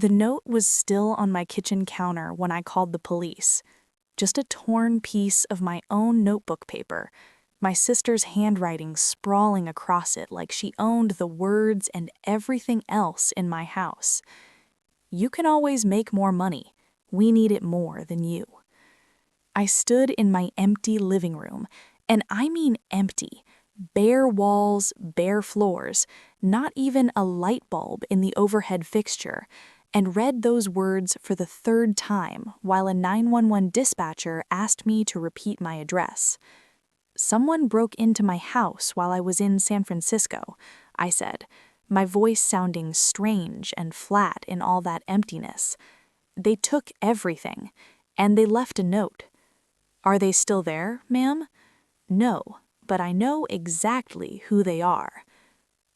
The note was still on my kitchen counter when I called the police. Just a torn piece of my own notebook paper, my sister's handwriting sprawling across it like she owned the words and everything else in my house. You can always make more money. We need it more than you. I stood in my empty living room, and I mean empty. Bare walls, bare floors, not even a light bulb in the overhead fixture, and read those words for the third time while a 911 dispatcher asked me to repeat my address. "Someone broke into my house while I was in San Francisco," I said, my voice sounding strange and flat in all that emptiness. "They took everything, and they left a note." "Are they still there, ma'am?" "No, but I know exactly who they are."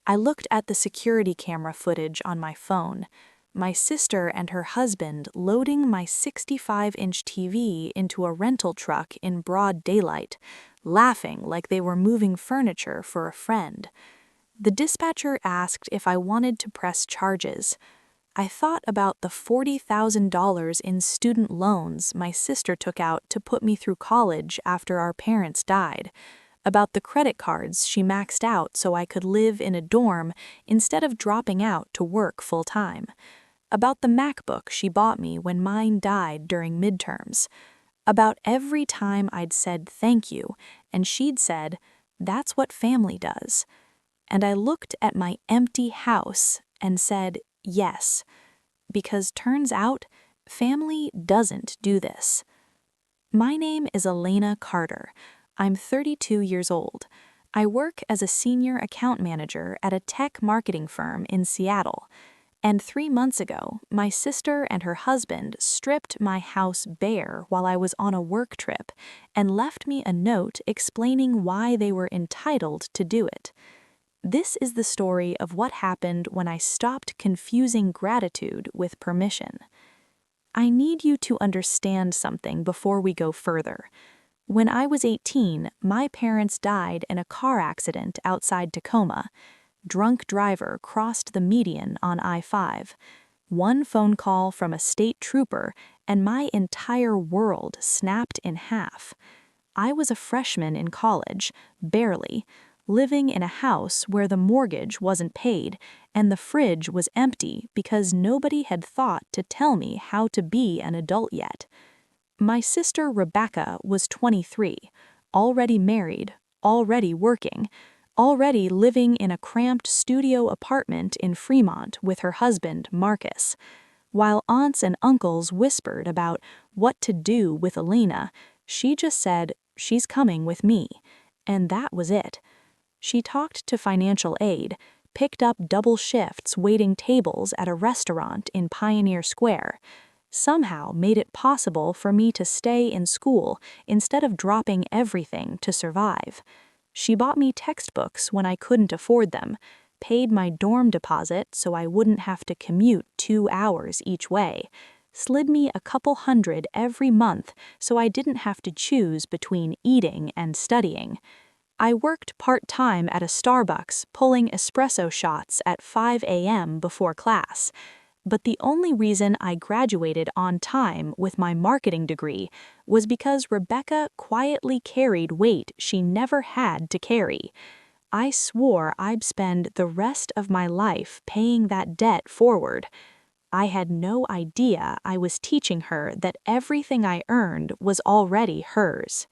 I looked at the security camera footage on my phone. My sister and her husband loading my 65-inch TV into a rental truck in broad daylight, laughing like they were moving furniture for a friend. The dispatcher asked if I wanted to press charges. I thought about the $40,000 in student loans my sister took out to put me through college after our parents died, about the credit cards she maxed out so I could live in a dorm instead of dropping out to work full-time, about the MacBook she bought me when mine died during midterms, about every time I'd said thank you and she'd said, "That's what family does." And I looked at my empty house and said, yes, because turns out family doesn't do this. My name is Elena Carter. I'm 32 years old. I work as a senior account manager at a tech marketing firm in Seattle. And 3 months ago, my sister and her husband stripped my house bare while I was on a work trip and left me a note explaining why they were entitled to do it. This is the story of what happened when I stopped confusing gratitude with permission. I need you to understand something before we go further. When I was 18, my parents died in a car accident outside Tacoma. Drunk driver crossed the median on I-5. One phone call from a state trooper, and my entire world snapped in half. I was a freshman in college, barely, living in a house where the mortgage wasn't paid and the fridge was empty because nobody had thought to tell me how to be an adult yet. My sister Rebecca was 23, already married, already working, already living in a cramped studio apartment in Fremont with her husband, Marcus. While aunts and uncles whispered about what to do with Elena, she just said, "She's coming with me." And that was it. She talked to financial aid, picked up double shifts waiting tables at a restaurant in Pioneer Square, somehow made it possible for me to stay in school instead of dropping everything to survive. She bought me textbooks when I couldn't afford them, paid my dorm deposit so I wouldn't have to commute 2 hours each way, slid me a couple hundred every month so I didn't have to choose between eating and studying. I worked part-time at a Starbucks pulling espresso shots at 5 a.m. before class. But the only reason I graduated on time with my marketing degree was because Rebecca quietly carried weight she never had to carry. I swore I'd spend the rest of my life paying that debt forward. I had no idea I was teaching her that everything I earned was already hers.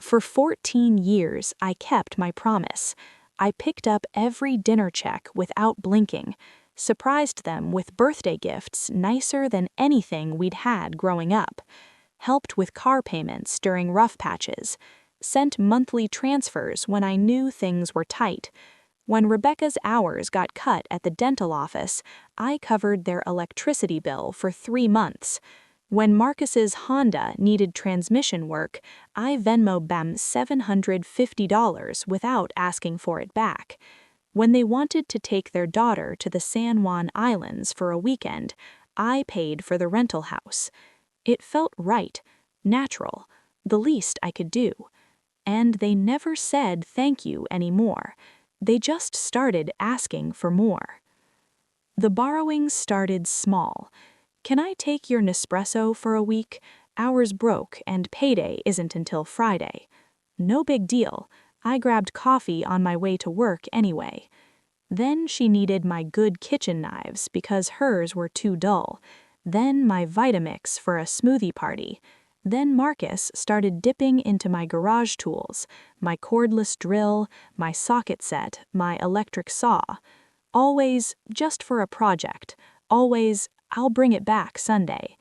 For 14 years, I kept my promise. I picked up every dinner check without blinking, surprised them with birthday gifts nicer than anything we'd had growing up, helped with car payments during rough patches, sent monthly transfers when I knew things were tight. When Rebecca's hours got cut at the dental office, I covered their electricity bill for 3 months. When Marcus's Honda needed transmission work, I Venmo'd them $750 without asking for it back. When they wanted to take their daughter to the San Juan Islands for a weekend, I paid for the rental house. It felt right, natural, the least I could do. And they never said thank you anymore. They just started asking for more. The borrowing started small. Can I take your Nespresso for a week? Ours broke and payday isn't until Friday. No big deal. I grabbed coffee on my way to work anyway. Then she needed my good kitchen knives because hers were too dull. Then my Vitamix for a smoothie party. Then Marcus started dipping into my garage tools, my cordless drill, my socket set, my electric saw. Always just for a project. Always, I'll bring it back Sunday.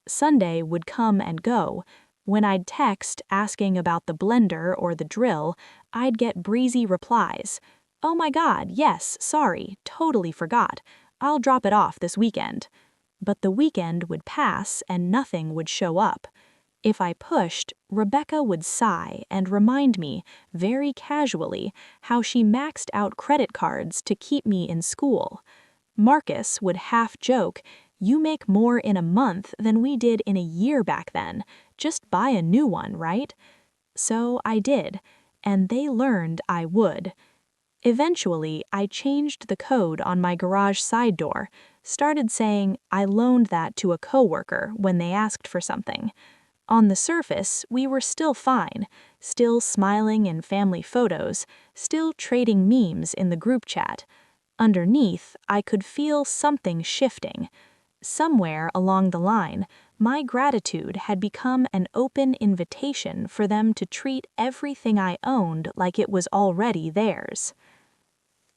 Sunday would come and go. When I'd text asking about the blender or the drill, I'd get breezy replies. Oh my God, yes, sorry, totally forgot. I'll drop it off this weekend. But the weekend would pass and nothing would show up. If I pushed, Rebecca would sigh and remind me, very casually, how she maxed out credit cards to keep me in school. Marcus would half joke, "You make more in a month than we did in a year back then. Just buy a new one, right?" So I did, and they learned I would. Eventually, I changed the code on my garage side door, started saying I loaned that to a coworker when they asked for something. On the surface, we were still fine, still smiling in family photos, still trading memes in the group chat. Underneath, I could feel something shifting. Somewhere along the line, my gratitude had become an open invitation for them to treat everything I owned like it was already theirs.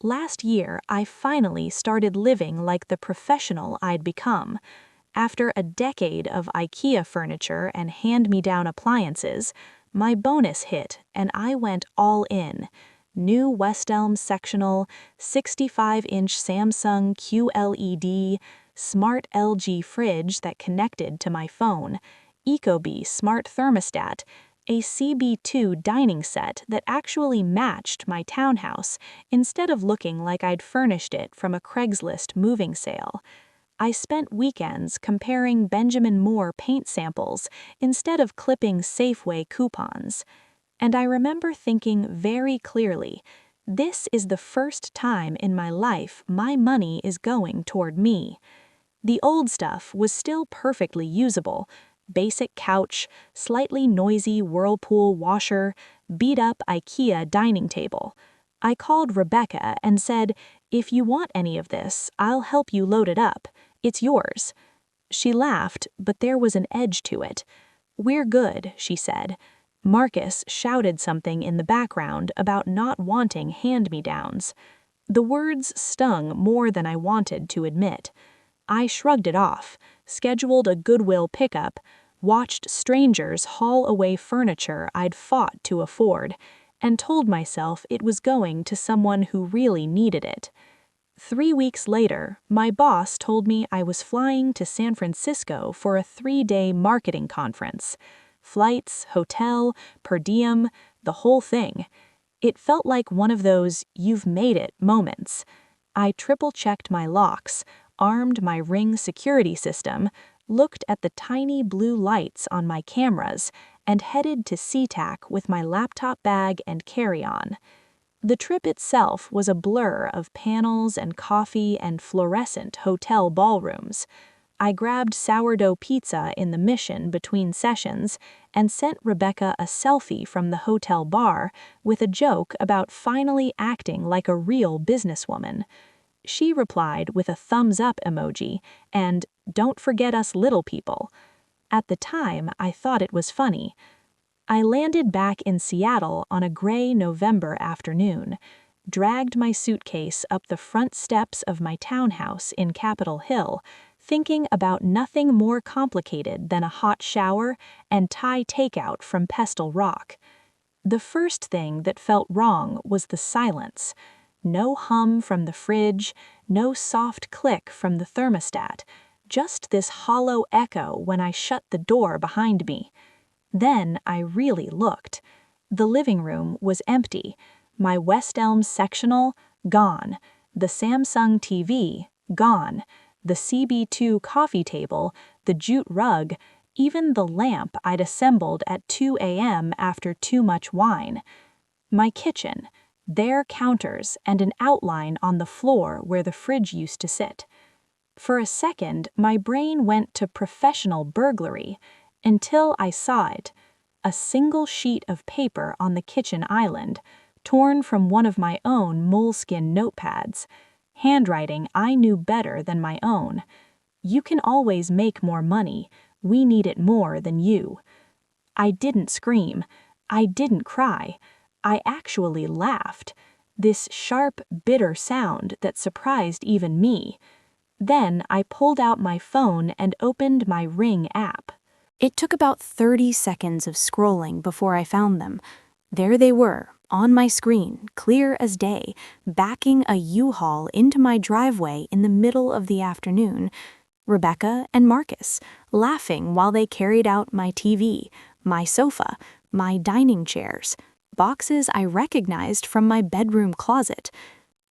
Last year, I finally started living like the professional I'd become. After a decade of IKEA furniture and hand-me-down appliances, my bonus hit and I went all in. New West Elm sectional, 65-inch Samsung QLED, smart LG fridge that connected to my phone, Ecobee smart thermostat, a CB2 dining set that actually matched my townhouse instead of looking like I'd furnished it from a Craigslist moving sale. I spent weekends comparing Benjamin Moore paint samples instead of clipping Safeway coupons. And I remember thinking very clearly, this is the first time in my life my money is going toward me. The old stuff was still perfectly usable. Basic couch, slightly noisy Whirlpool washer, beat-up IKEA dining table. I called Rebecca and said, "If you want any of this, I'll help you load it up. It's yours." She laughed, but there was an edge to it. "We're good," she said. Marcus shouted something in the background about not wanting hand-me-downs. The words stung more than I wanted to admit. I shrugged it off, scheduled a Goodwill pickup, watched strangers haul away furniture I'd fought to afford, and told myself it was going to someone who really needed it. 3 weeks later, my boss told me I was flying to San Francisco for a 3-day marketing conference. Flights, hotel, per diem, the whole thing. It felt like one of those "you've made it" moments. I triple-checked my locks, armed my Ring security system, looked at the tiny blue lights on my cameras, and headed to SeaTac with my laptop bag and carry-on. The trip itself was a blur of panels and coffee and fluorescent hotel ballrooms. I grabbed sourdough pizza in the Mission between sessions and sent Rebecca a selfie from the hotel bar with a joke about finally acting like a real businesswoman. She replied with a thumbs-up emoji and "Don't forget us little people." At the time, I thought it was funny. I landed back in Seattle on a gray November afternoon, dragged my suitcase up the front steps of my townhouse in Capitol Hill, thinking about nothing more complicated than a hot shower and Thai takeout from Pestle Rock. The first thing that felt wrong was the silence. No hum from the fridge, no soft click from the thermostat, just this hollow echo when I shut the door behind me. Then I really looked. The living room was empty. My West Elm sectional, gone. The Samsung TV, gone. The CB2 coffee table, the jute rug, even the lamp I'd assembled at 2 a.m. after too much wine. My kitchen, their counters, and an outline on the floor where the fridge used to sit. For a second, my brain went to professional burglary, until I saw it. A single sheet of paper on the kitchen island, torn from one of my own moleskin notepads. Handwriting I knew better than my own. You can always make more money. We need it more than you. I didn't scream. I didn't cry. I actually laughed. This sharp, bitter sound that surprised even me. Then I pulled out my phone and opened my Ring app. It took about 30 seconds of scrolling before I found them. There they were, on my screen, clear as day, backing a U-Haul into my driveway in the middle of the afternoon. Rebecca and Marcus, laughing while they carried out my TV, my sofa, my dining chairs, boxes I recognized from my bedroom closet.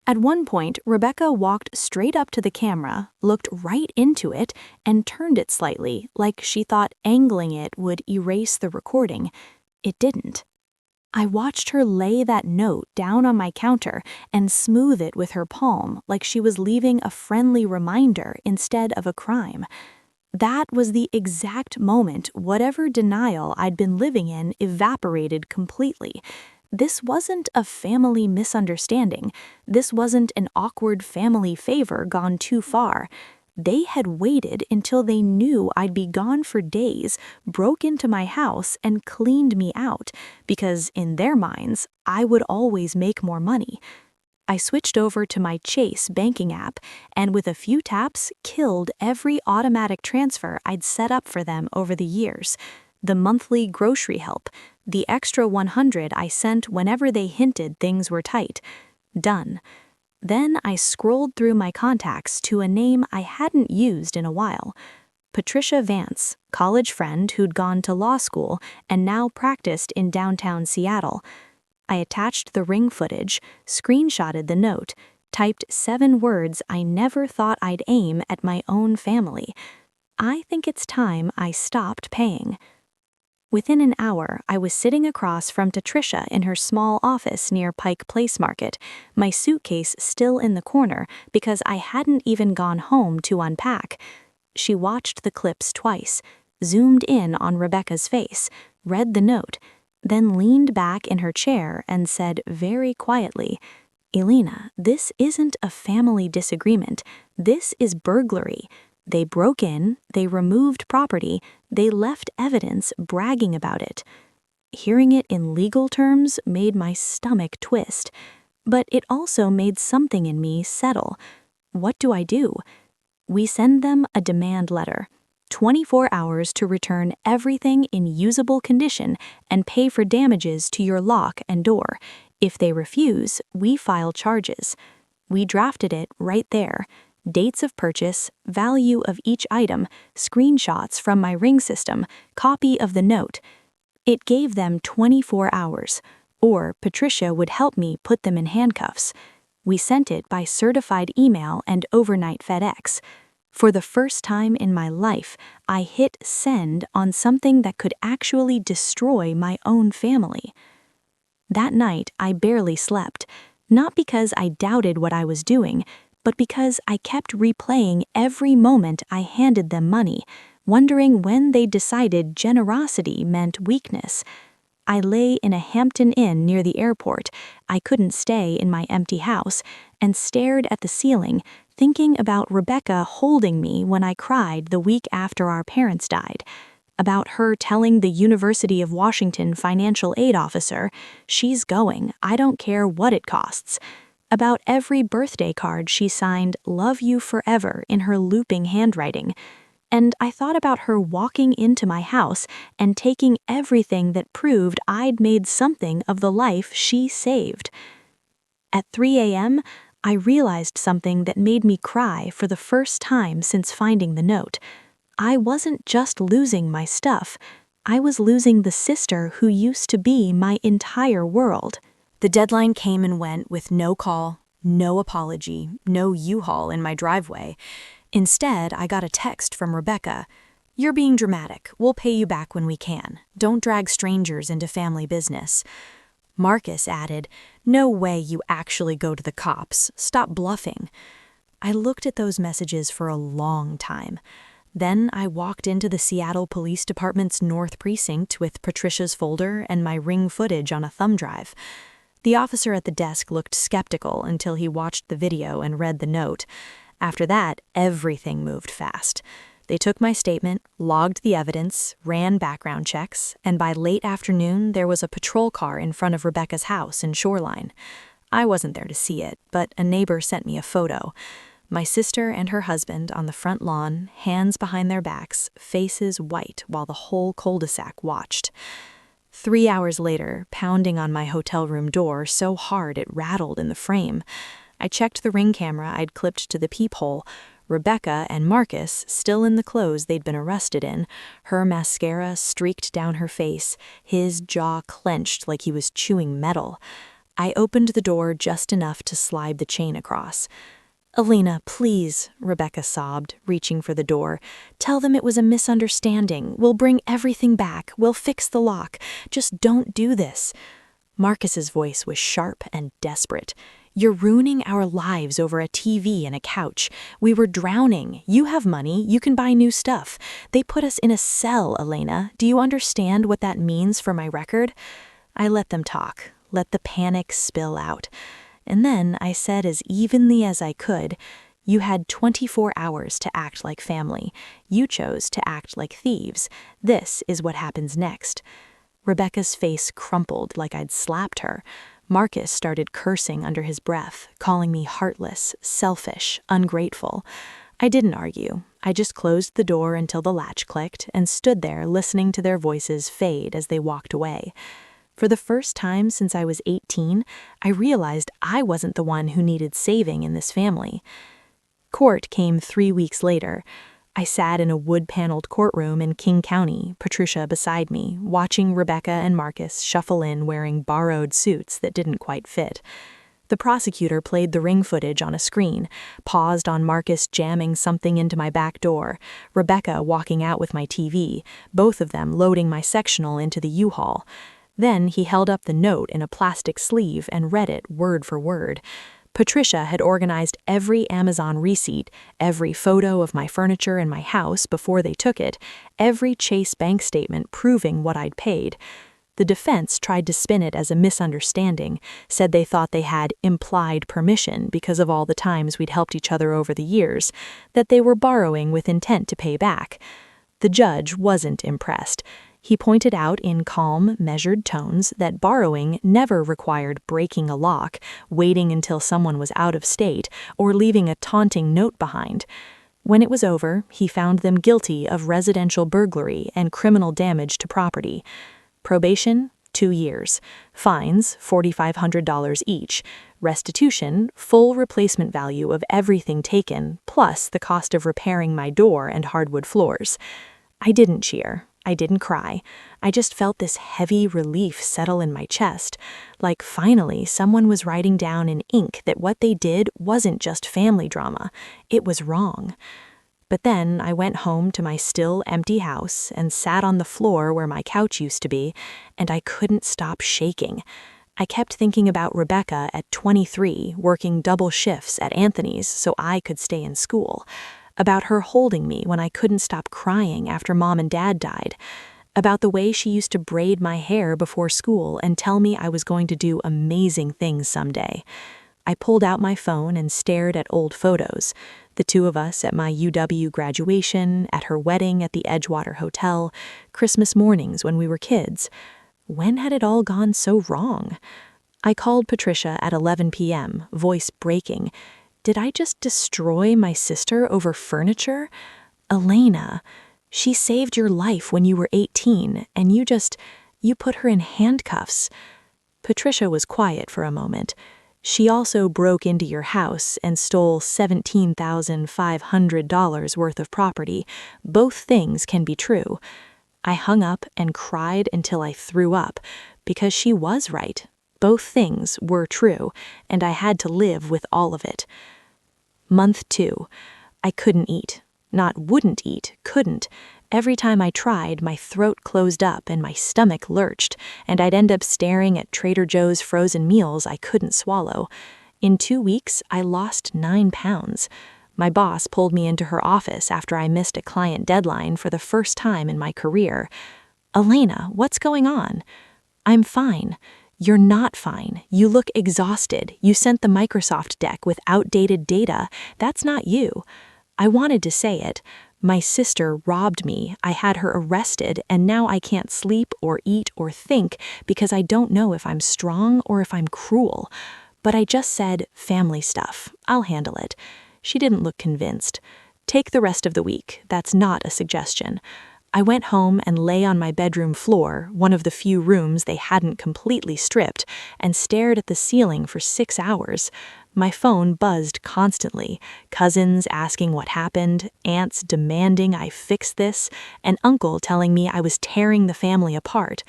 At one point, Rebecca walked straight up to the camera, looked right into it, and turned it slightly, like she thought angling it would erase the recording. It didn't. I watched her lay that note down on my counter and smooth it with her palm like she was leaving a friendly reminder instead of a crime. That was the exact moment whatever denial I'd been living in evaporated completely. This wasn't a family misunderstanding. This wasn't an awkward family favor gone too far. They had waited until they knew I'd be gone for days, broke into my house, and cleaned me out, because in their minds, I would always make more money. I switched over to my Chase banking app, and with a few taps, killed every automatic transfer I'd set up for them over the years. The monthly grocery help, the extra $100 I sent whenever they hinted things were tight. Done. Then I scrolled through my contacts to a name I hadn't used in a while. Patricia Vance, college friend who'd gone to law school and now practiced in downtown Seattle. I attached the Ring footage, screenshotted the note, typed 7 words I never thought I'd aim at my own family. I think it's time I stopped paying. Within an hour, I was sitting across from Patricia in her small office near Pike Place Market, my suitcase still in the corner because I hadn't even gone home to unpack. She watched the clips twice, zoomed in on Rebecca's face, read the note, then leaned back in her chair and said very quietly, "Elena, this isn't a family disagreement. This is burglary. They broke in, they removed property, they left evidence bragging about it." Hearing it in legal terms made my stomach twist, but it also made something in me settle. What do I do? We send them a demand letter. 24 hours to return everything in usable condition and pay for damages to your lock and door. If they refuse, we file charges. We drafted it right there. Dates of purchase, value of each item, screenshots from my Ring system, copy of the note. It gave them 24 hours, or Patricia would help me put them in handcuffs. We sent it by certified email and overnight FedEx. For the first time in my life, I hit send on something that could actually destroy my own family. That night, I barely slept, not because I doubted what I was doing, but because I kept replaying every moment I handed them money, wondering when they decided generosity meant weakness. I lay in a Hampton Inn near the airport, I couldn't stay in my empty house, and stared at the ceiling, thinking about Rebecca holding me when I cried the week after our parents died, about her telling the University of Washington financial aid officer, "She's going, I don't care what it costs," about every birthday card she signed "Love You Forever" in her looping handwriting. And I thought about her walking into my house and taking everything that proved I'd made something of the life she saved. At 3 a.m., I realized something that made me cry for the first time since finding the note. I wasn't just losing my stuff. I was losing the sister who used to be my entire world. The deadline came and went with no call, no apology, no U-Haul in my driveway. Instead, I got a text from Rebecca. "You're being dramatic. We'll pay you back when we can. Don't drag strangers into family business." Marcus added, "No way you actually go to the cops. Stop bluffing." I looked at those messages for a long time. Then I walked into the Seattle Police Department's North Precinct with Patricia's folder and my ring footage on a thumb drive. The officer at the desk looked skeptical until he watched the video and read the note. After that, everything moved fast. They took my statement, logged the evidence, ran background checks, and by late afternoon there was a patrol car in front of Rebecca's house in Shoreline. I wasn't there to see it, but a neighbor sent me a photo. My sister and her husband on the front lawn, hands behind their backs, faces white while the whole cul-de-sac watched. 3 hours later, pounding on my hotel room door so hard it rattled in the frame, I checked the ring camera I'd clipped to the peephole. Rebecca and Marcus, still in the clothes they'd been arrested in, her mascara streaked down her face, his jaw clenched like he was chewing metal. I opened the door just enough to slide the chain across. "Elena, please," Rebecca sobbed, reaching for the door. "Tell them it was a misunderstanding. We'll bring everything back. We'll fix the lock. Just don't do this." Marcus's voice was sharp and desperate. "You're ruining our lives over a TV and a couch. We were drowning. You have money. You can buy new stuff. They put us in a cell, Elena. Do you understand what that means for my record?" I let them talk, let the panic spill out. And then I said as evenly as I could, "You had 24 hours to act like family. You chose to act like thieves. This is what happens next." Rebecca's face crumpled like I'd slapped her. Marcus started cursing under his breath, calling me heartless, selfish, ungrateful. I didn't argue. I just closed the door until the latch clicked and stood there listening to their voices fade as they walked away. For the first time since I was 18, I realized I wasn't the one who needed saving in this family. Court came 3 weeks later. I sat in a wood-paneled courtroom in King County, Patricia beside me, watching Rebecca and Marcus shuffle in wearing borrowed suits that didn't quite fit. The prosecutor played the ring footage on a screen, paused on Marcus jamming something into my back door, Rebecca walking out with my TV, both of them loading my sectional into the U-Haul. Then he held up the note in a plastic sleeve and read it word for word. Patricia had organized every Amazon receipt, every photo of my furniture in my house before they took it, every Chase bank statement proving what I'd paid. The defense tried to spin it as a misunderstanding, said they thought they had implied permission because of all the times we'd helped each other over the years, that they were borrowing with intent to pay back. The judge wasn't impressed. He pointed out in calm, measured tones that borrowing never required breaking a lock, waiting until someone was out of state, or leaving a taunting note behind. When it was over, he found them guilty of residential burglary and criminal damage to property. Probation, 2 years. Fines, $4,500 each. Restitution, full replacement value of everything taken, plus the cost of repairing my door and hardwood floors. I didn't cheer. I didn't cry. I just felt this heavy relief settle in my chest, like finally someone was writing down in ink that what they did wasn't just family drama. It was wrong. But then I went home to my still empty house and sat on the floor where my couch used to be, and I couldn't stop shaking. I kept thinking about Rebecca at 23, working double shifts at Anthony's so I could stay in school. About her holding me when I couldn't stop crying after Mom and Dad died. About the way she used to braid my hair before school and tell me I was going to do amazing things someday. I pulled out my phone and stared at old photos. The two of us at my UW graduation, at her wedding at the Edgewater Hotel, Christmas mornings when we were kids. When had it all gone so wrong? I called Patricia at 11 p.m., voice breaking. Did I just destroy my sister over furniture? Elena, she saved your life when you were 18, and you put her in handcuffs. Patricia was quiet for a moment. She also broke into your house and stole $17,500 worth of property. Both things can be true. I hung up and cried until I threw up, because she was right. Both things were true, and I had to live with all of it. Month 2. I couldn't eat. Not wouldn't eat, couldn't. Every time I tried, my throat closed up and my stomach lurched, and I'd end up staring at Trader Joe's frozen meals I couldn't swallow. In 2 weeks, I lost 9 pounds. My boss pulled me into her office after I missed a client deadline for the first time in my career. "Elena, what's going on?" "I'm fine." "You're not fine. You look exhausted. You sent the Microsoft deck with outdated data. That's not you." I wanted to say it. My sister robbed me. I had her arrested, and now I can't sleep or eat or think because I don't know if I'm strong or if I'm cruel. But I just said, "Family stuff. I'll handle it." She didn't look convinced. "Take the rest of the week. That's not a suggestion." I went home and lay on my bedroom floor, one of the few rooms they hadn't completely stripped, and stared at the ceiling for 6 hours. My phone buzzed constantly, cousins asking what happened, aunts demanding I fix this, and uncle telling me I was tearing the family apart.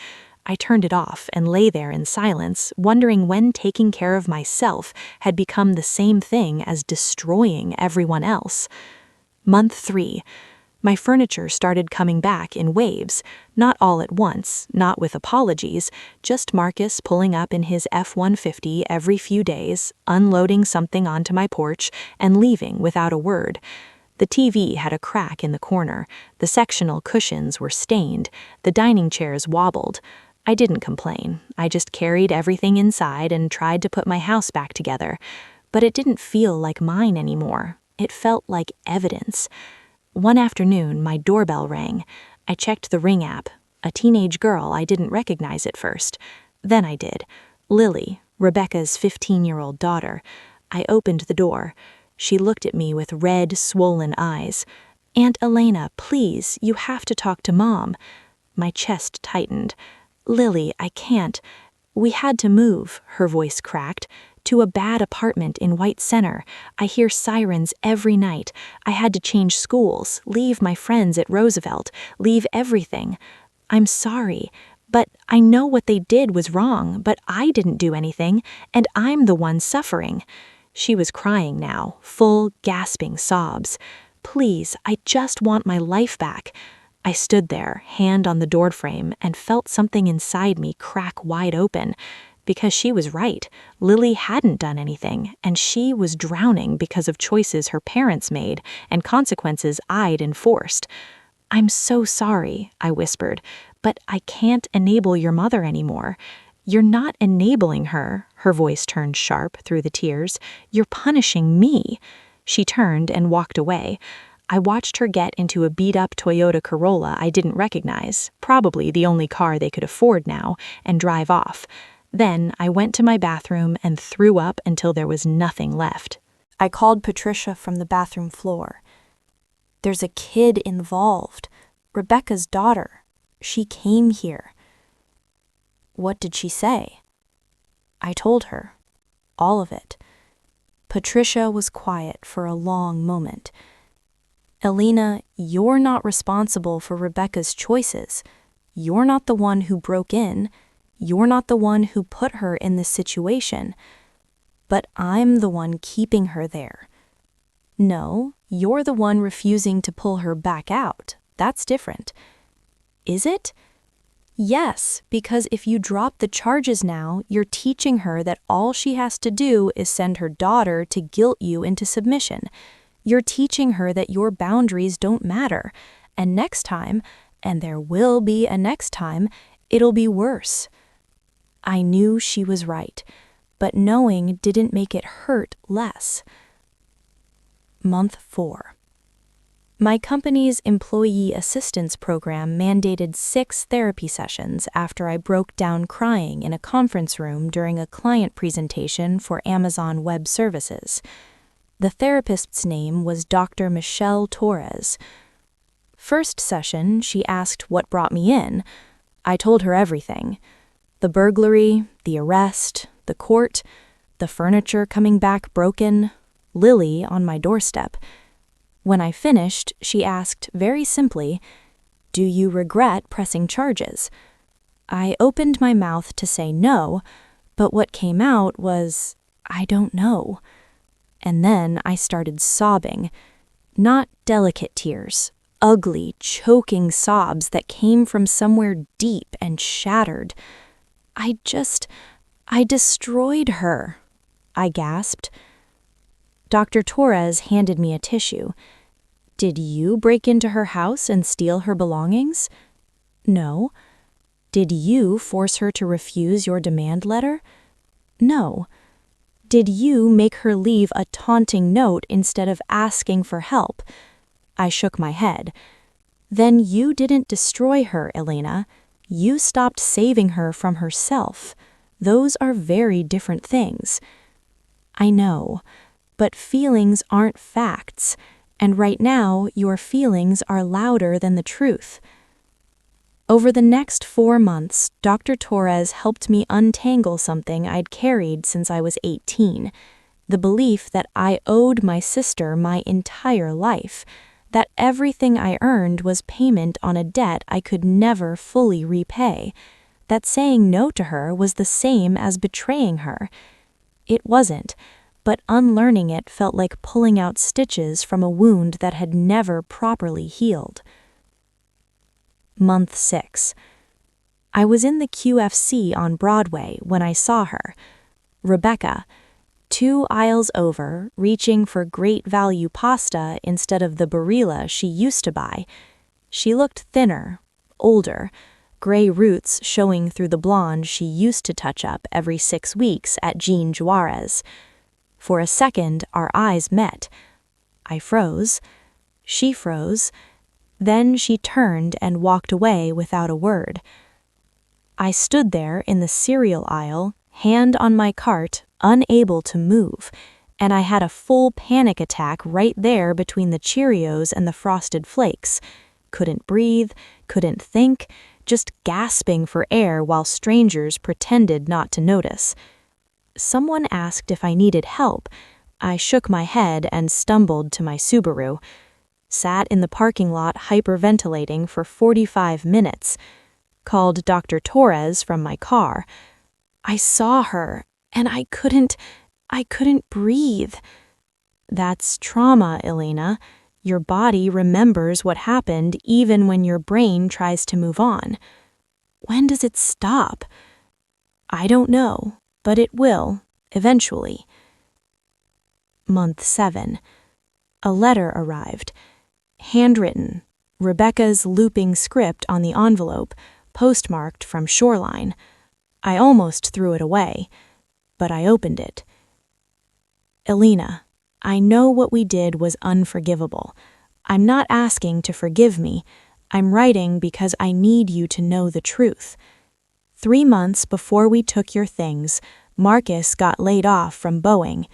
I turned it off and lay there in silence, wondering when taking care of myself had become the same thing as destroying everyone else. Month 3. My furniture started coming back in waves, not all at once, not with apologies, just Marcus pulling up in his F-150 every few days, unloading something onto my porch, and leaving without a word. The TV had a crack in the corner, the sectional cushions were stained, the dining chairs wobbled. I didn't complain. I just carried everything inside and tried to put my house back together. But it didn't feel like mine anymore. It felt like evidence. One afternoon, my doorbell rang. I checked the Ring app. A teenage girl I didn't recognize at first. Then I did. Lily, Rebecca's 15-year-old daughter. I opened the door. She looked at me with red, swollen eyes. "Aunt Elena, please, you have to talk to Mom." My chest tightened. "Lily, I can't. We had to move," her voice cracked, "to a bad apartment in White Center. I hear sirens every night. I had to change schools, leave my friends at Roosevelt, leave everything. I'm sorry, but I know what they did was wrong, but I didn't do anything, and I'm the one suffering." She was crying now, full, gasping sobs. "Please, I just want my life back." I stood there, hand on the doorframe, and felt something inside me crack wide open. Because she was right. Lily hadn't done anything, and she was drowning because of choices her parents made and consequences I'd enforced. "I'm so sorry," I whispered, "but I can't enable your mother anymore." "You're not enabling her," her voice turned sharp through the tears. "You're punishing me." She turned and walked away. I watched her get into a beat-up Toyota Corolla I didn't recognize, probably the only car they could afford now, and drive off. Then I went to my bathroom and threw up until there was nothing left. I called Patricia from the bathroom floor. "There's a kid involved. Rebecca's daughter. She came here." "What did she say?" I told her. All of it. Patricia was quiet for a long moment. "Elena, you're not responsible for Rebecca's choices. You're not the one who broke in. You're not the one who put her in this situation. But I'm the one keeping her there. No, you're the one refusing to pull her back out. That's different." "Is it?" "Yes, because if you drop the charges now, you're teaching her that all she has to do is send her daughter to guilt you into submission. You're teaching her that your boundaries don't matter, and next time, and there will be a next time, it'll be worse." I knew she was right, but knowing didn't make it hurt less. Month 4. My company's employee assistance program mandated 6 therapy sessions after I broke down crying in a conference room during a client presentation for Amazon Web Services. The therapist's name was Dr. Michelle Torres. First session, she asked what brought me in. I told her everything. The burglary, the arrest, the court, the furniture coming back broken, Lily on my doorstep. When I finished, she asked very simply, "Do you regret pressing charges?" I opened my mouth to say no, but what came out was, "I don't know." And then I started sobbing. Not delicate tears, ugly, choking sobs that came from somewhere deep and shattered. I destroyed her. I gasped. Dr. Torres handed me a tissue. Did you break into her house and steal her belongings? No. Did you force her to refuse your demand letter? No. Did you make her leave a taunting note instead of asking for help? I shook my head. Then you didn't destroy her, Elena. You stopped saving her from herself. Those are very different things. I know, but feelings aren't facts, and right now your feelings are louder than the truth. Over the next 4 months, Dr. Torres helped me untangle something I'd carried since I was 18, the belief that I owed my sister my entire life, that everything I earned was payment on a debt I could never fully repay, that saying no to her was the same as betraying her. It wasn't, but unlearning it felt like pulling out stitches from a wound that had never properly healed. Month 6. I was in the QFC on Broadway when I saw her. Rebecca, 2 aisles over, reaching for great value pasta instead of the Barilla she used to buy. She looked thinner, older, gray roots showing through the blonde she used to touch up every 6 weeks at Jean Juarez. For a second, our eyes met. I froze. She froze. Then she turned and walked away without a word. I stood there in the cereal aisle, hand on my cart, unable to move, and I had a full panic attack right there between the Cheerios and the Frosted Flakes. Couldn't breathe, couldn't think, just gasping for air while strangers pretended not to notice. Someone asked if I needed help. I shook my head and stumbled to my Subaru. Sat in the parking lot hyperventilating for 45 minutes. Called Dr. Torres from my car. I saw her, and I couldn't breathe. That's trauma, Elena. Your body remembers what happened even when your brain tries to move on. When does it stop? I don't know, but it will, eventually. Month 7. A letter arrived. Handwritten, Rebecca's looping script on the envelope, postmarked from Shoreline. I almost threw it away, but I opened it. Elena, I know what we did was unforgivable. I'm not asking to forgive me. I'm writing because I need you to know the truth. 3 months before we took your things, Marcus got laid off from Boeing.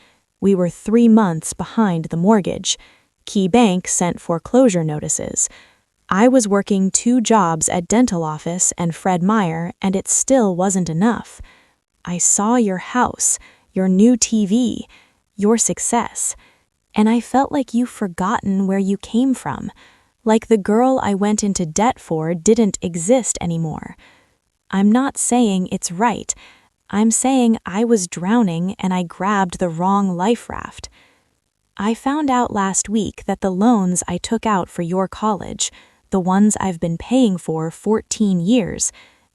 We were 3 months behind the mortgage. Key Bank sent foreclosure notices. I was working 2 jobs at dental office and Fred Meyer, and it still wasn't enough. I saw your house, your new TV, your success, and I felt like you've forgotten where you came from, like the girl I went into debt for didn't exist anymore. I'm not saying it's right. I'm saying I was drowning and I grabbed the wrong life raft. I found out last week that the loans I took out for your college, the ones I've been paying for 14 years,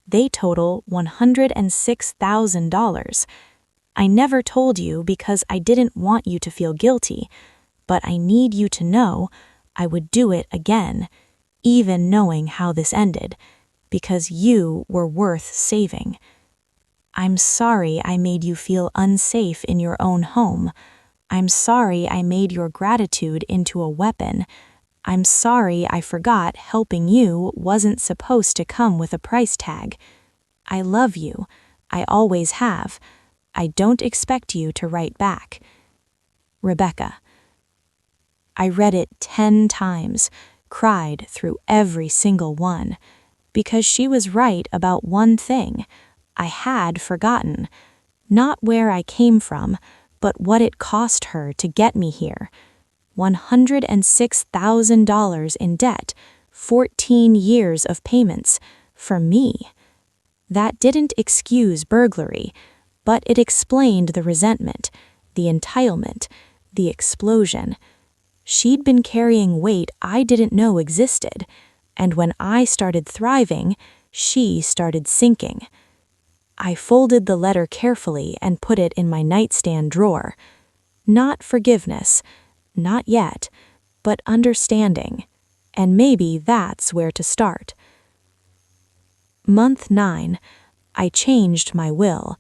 they total $106,000. I never told you because I didn't want you to feel guilty, but I need you to know I would do it again, even knowing how this ended, because you were worth saving. I'm sorry I made you feel unsafe in your own home. I'm sorry I made your gratitude into a weapon. I'm sorry I forgot helping you wasn't supposed to come with a price tag. I love you. I always have. I don't expect you to write back. Rebecca. I read it 10 times, cried through every single one, because she was right about one thing. I had forgotten, not where I came from, but what it cost her to get me here. $106,000 in debt, 14 years of payments, for me. That didn't excuse burglary, but it explained the resentment, the entitlement, the explosion. She'd been carrying weight I didn't know existed, and when I started thriving, she started sinking. I folded the letter carefully and put it in my nightstand drawer. Not forgiveness, not yet, but understanding. And maybe that's where to start. Month 9, I changed my will,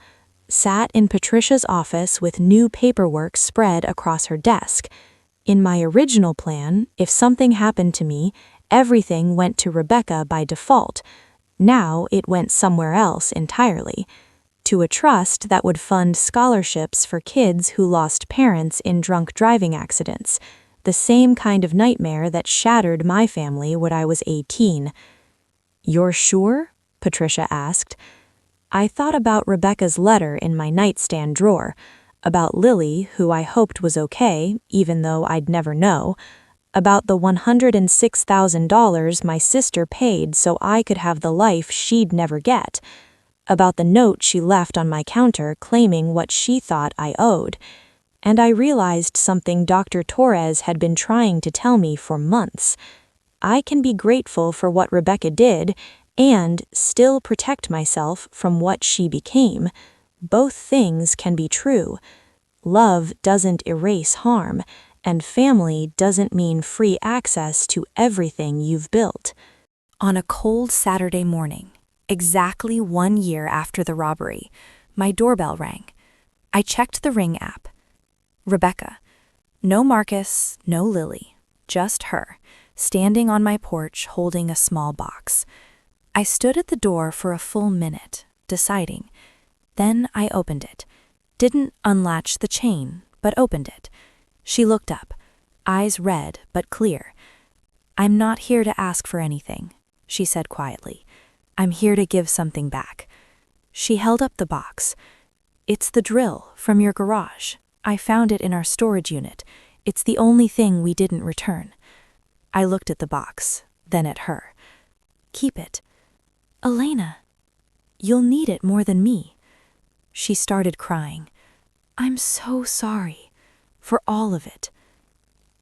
sat in Patricia's office with new paperwork spread across her desk. In my original plan, if something happened to me, everything went to Rebecca by default. Now it went somewhere else entirely, to a trust that would fund scholarships for kids who lost parents in drunk driving accidents, the same kind of nightmare that shattered my family when I was 18. "You're sure?" Patricia asked. I thought about Rebecca's letter in my nightstand drawer, about Lily, who I hoped was okay, even though I'd never know, about the $106,000 my sister paid so I could have the life she'd never get, about the note she left on my counter claiming what she thought I owed. And I realized something Dr. Torres had been trying to tell me for months. I can be grateful for what Rebecca did and still protect myself from what she became. Both things can be true. Love doesn't erase harm, and family doesn't mean free access to everything you've built. On a cold Saturday morning, exactly 1 year after the robbery, my doorbell rang. I checked the Ring app. Rebecca. No Marcus, no Lily, just her, standing on my porch holding a small box. I stood at the door for a full minute, deciding. Then I opened it. Didn't unlatch the chain, but opened it. She looked up, eyes red but clear. "I'm not here to ask for anything," she said quietly. "I'm here to give something back." She held up the box. "It's the drill from your garage. I found it in our storage unit. It's the only thing we didn't return." I looked at the box, then at her. "Keep it." "Elena, you'll need it more than me." She started crying. "I'm so sorry. For all of it."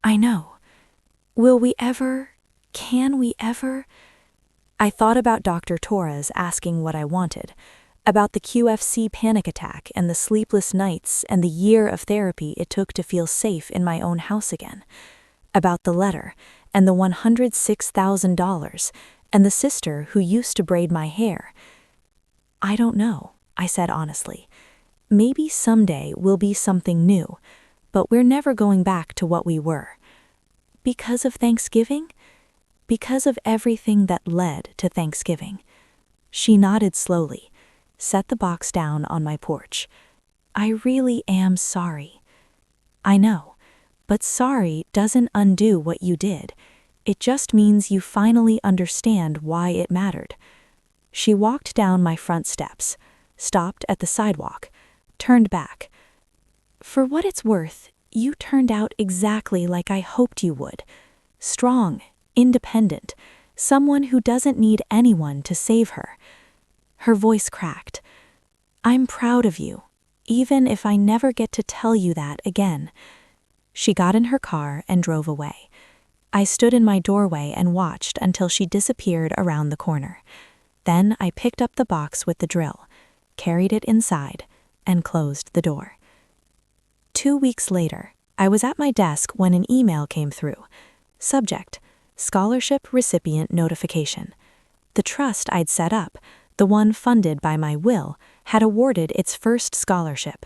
"I know. Can we ever?" I thought about Dr. Torres asking what I wanted, about the QFC panic attack and the sleepless nights and the year of therapy it took to feel safe in my own house again, about the letter and the $106,000 and the sister who used to braid my hair. "I don't know," I said honestly. "Maybe someday we'll be something new, but we're never going back to what we were." "Because of Thanksgiving?" "Because of everything that led to Thanksgiving." She nodded slowly, set the box down on my porch. "I really am sorry." "I know, but sorry doesn't undo what you did. It just means you finally understand why it mattered." She walked down my front steps, stopped at the sidewalk, turned back. "For what it's worth, you turned out exactly like I hoped you would. Strong, independent, someone who doesn't need anyone to save her." Her voice cracked. "I'm proud of you, even if I never get to tell you that again." She got in her car and drove away. I stood in my doorway and watched until she disappeared around the corner. Then I picked up the box with the drill, carried it inside, and closed the door. 2 weeks later, I was at my desk when an email came through. Subject: Scholarship Recipient Notification. The trust I'd set up, the one funded by my will, had awarded its first scholarship.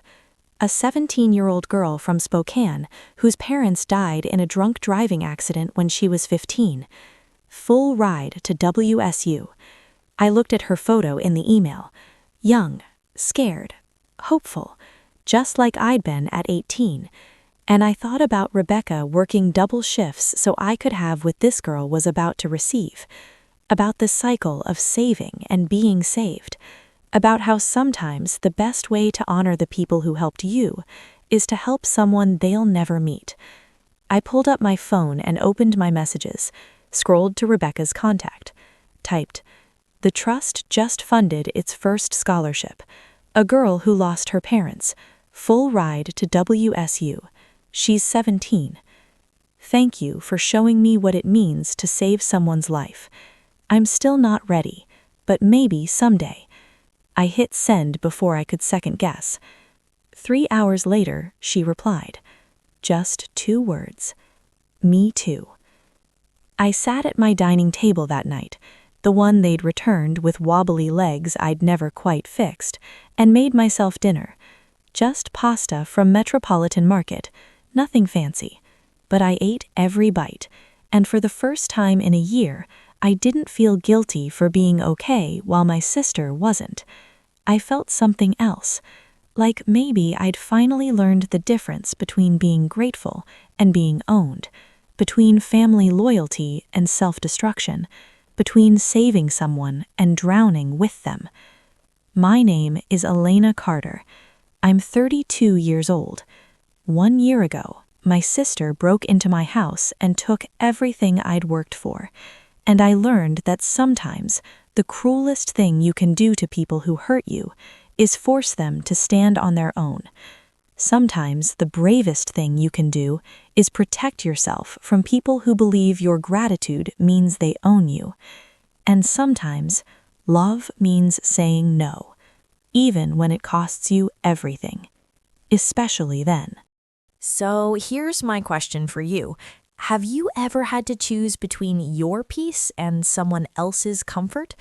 A 17-year-old girl from Spokane whose parents died in a drunk driving accident when she was 15. Full ride to WSU. I looked at her photo in the email. Young, scared, hopeful, just like I'd been at 18. And I thought about Rebecca working double shifts so I could have what this girl was about to receive. About the cycle of saving and being saved. About how sometimes the best way to honor the people who helped you is to help someone they'll never meet. I pulled up my phone and opened my messages, scrolled to Rebecca's contact, typed, "The trust just funded its first scholarship. A girl who lost her parents. Full ride to WSU. She's 17. Thank you for showing me what it means to save someone's life. I'm still not ready, but maybe someday. I hit send before I could second guess. 3 hours later, she replied. Just 2 words. Me too. I sat at my dining table that night, the one they'd returned with wobbly legs I'd never quite fixed, and made myself dinner. Just pasta from Metropolitan Market, nothing fancy. But I ate every bite, and for the first time in a year, I didn't feel guilty for being okay while my sister wasn't. I felt something else, like maybe I'd finally learned the difference between being grateful and being owned, between family loyalty and self-destruction, between saving someone and drowning with them. My name is Elena Carter. I'm 32 years old. 1 year ago, my sister broke into my house and took everything I'd worked for, and I learned that sometimes the cruelest thing you can do to people who hurt you is force them to stand on their own. Sometimes the bravest thing you can do is protect yourself from people who believe your gratitude means they own you. And sometimes love means saying no, even when it costs you everything, especially then. So here's my question for you. Have you ever had to choose between your peace and someone else's comfort?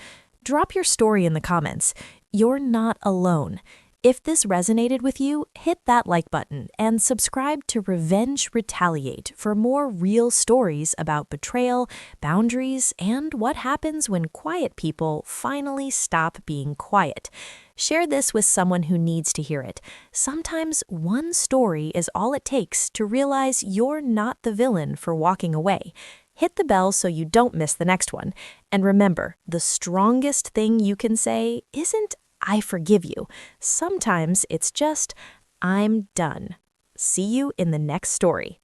Drop your story in the comments. You're not alone. If this resonated with you, hit that like button and subscribe to Revenge Retaliate for more real stories about betrayal, boundaries, and what happens when quiet people finally stop being quiet. Share this with someone who needs to hear it. Sometimes one story is all it takes to realize you're not the villain for walking away. Hit the bell so you don't miss the next one. And remember, the strongest thing you can say isn't "I forgive you." Sometimes it's just "I'm done." See you in the next story.